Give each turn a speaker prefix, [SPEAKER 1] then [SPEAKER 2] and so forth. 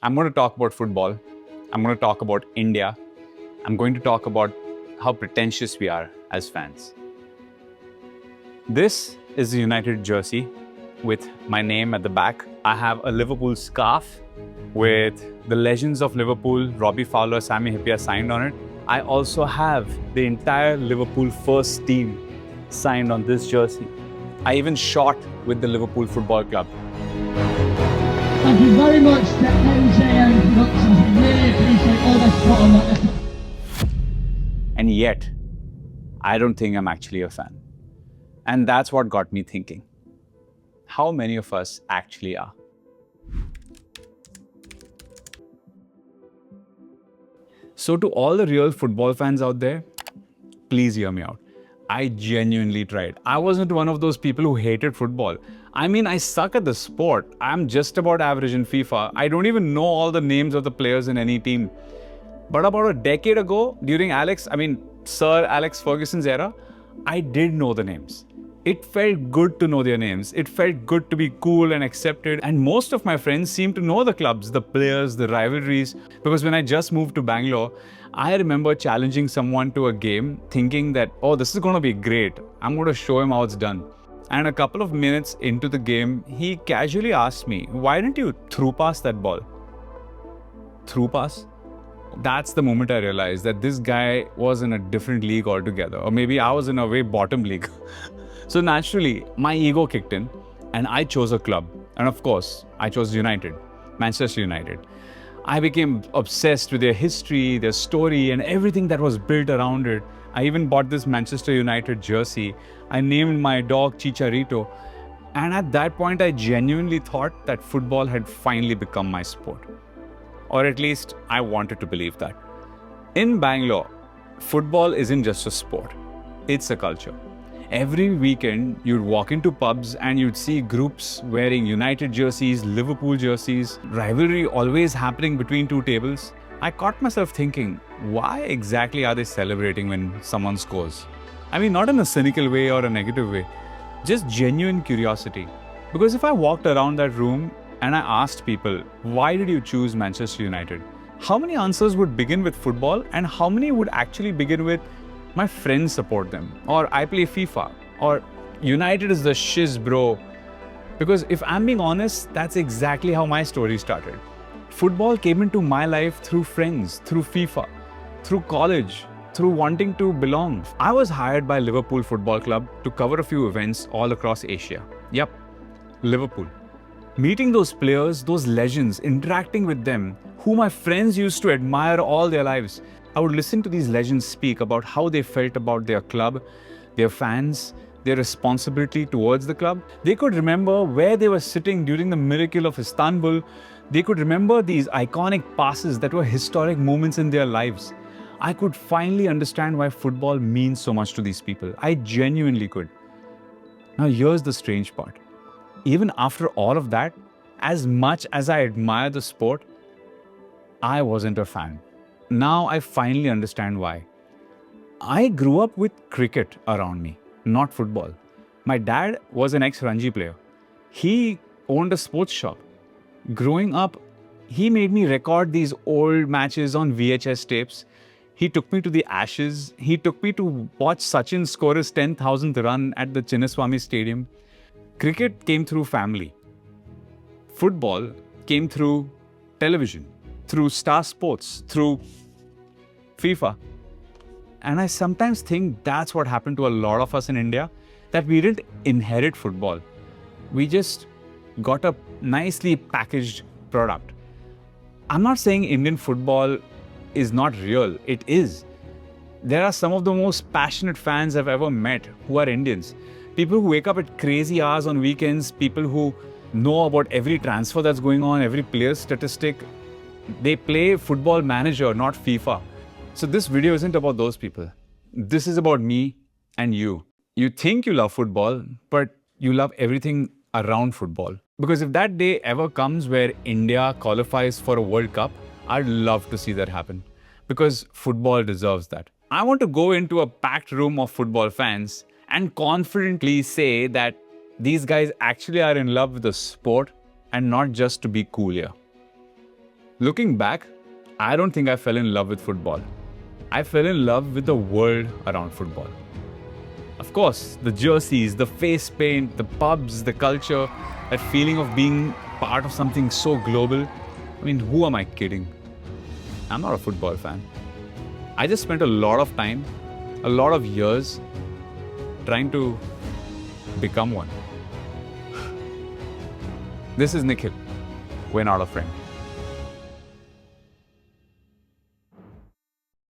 [SPEAKER 1] I'm going to talk about football. I'm going to talk about India. I'm going to talk about how pretentious we are as fans. This is the United jersey with my name at the back. I have a Liverpool scarf with the legends of Liverpool, Robbie Fowler, Sami Hyypiä signed on it. I also have the entire Liverpool first team signed on this jersey. I even shot with the Liverpool Football Club.
[SPEAKER 2] Thank you very much to MJM Productions. We really appreciate all the support on that.
[SPEAKER 1] And yet, I don't think I'm actually a fan. And that's what got me thinking. How many of us actually are? So to all the real football fans out there, please hear me out. I genuinely tried. I wasn't one of those people who hated football. I mean, I suck at the sport. I'm just about average in FIFA. I don't even know all the names of the players in any team. But about a decade ago, during Sir Alex Ferguson's era, I did know the names. It felt good to know their names. It felt good to be cool and accepted. And most of my friends seemed to know the clubs, the players, the rivalries. Because when I just moved to Bangalore, I remember challenging someone to a game thinking that, oh, this is going to be great. I'm going to show him how it's done. And a couple of minutes into the game, he casually asked me, why didn't you through pass that ball? Through pass? That's the moment I realized that this guy was in a different league altogether. Or maybe I was in a way bottom league. So naturally, my ego kicked in and I chose a club. And of course, I chose United, Manchester United. I became obsessed with their history, their story, and everything that was built around it. I even bought this Manchester United jersey. I named my dog Chicharito. And at that point, I genuinely thought that football had finally become my sport. Or at least, I wanted to believe that. In Bangalore, football isn't just a sport. It's a culture. Every weekend, you'd walk into pubs and you'd see groups wearing United jerseys, Liverpool jerseys, rivalry always happening between two tables. I caught myself thinking, why exactly are they celebrating when someone scores? I mean, not in a cynical way or a negative way, just genuine curiosity. Because if I walked around that room and I asked people, why did you choose Manchester United? How many answers would begin with football and how many would actually begin with my friends support them, or I play FIFA, or United is the shiz bro. Because if I'm being honest, that's exactly how my story started. Football came into my life through friends, through FIFA, through college, through wanting to belong. I was hired by Liverpool Football Club to cover a few events all across Asia. Yep, Liverpool. Meeting those players, those legends, interacting with them, who my friends used to admire all their lives. I would listen to these legends speak about how they felt about their club, their fans, their responsibility towards the club. They could remember where they were sitting during the miracle of Istanbul. They could remember these iconic passes that were historic moments in their lives. I could finally understand why football means so much to these people. I genuinely could. Now here's the strange part. Even after all of that, as much as I admire the sport, I wasn't a fan. Now I finally understand why. I grew up with cricket around me, not football. My dad was an ex-Ranji player. He owned a sports shop. Growing up, he made me record these old matches on VHS tapes. He took me to the Ashes. He took me to watch Sachin score his 10,000th run at the Chinnaswamy Stadium. Cricket came through family. Football came through television, through Star Sports, through FIFA. And I sometimes think that's what happened to a lot of us in India, that we didn't inherit football. We just got a nicely packaged product. I'm not saying Indian football is not real. It is. There are some of the most passionate fans I've ever met who are Indians. People who wake up at crazy hours on weekends, people who know about every transfer that's going on, every player statistic. They play Football Manager, not FIFA. So this video isn't about those people. This is about me and you. You think you love football, but you love everything around football. Because if that day ever comes where India qualifies for a World Cup, I'd love to see that happen. Because football deserves that. I want to go into a packed room of football fans and confidently say that these guys actually are in love with the sport and not just to be cool here. Looking back, I don't think I fell in love with football. I fell in love with the world around football. Of course, the jerseys, the face paint, the pubs, the culture, that feeling of being part of something so global. I mean, who am I kidding? I'm not a football fan. I just spent a lot of time, a lot of years trying to become one. This is Nikhil. We're not a friend.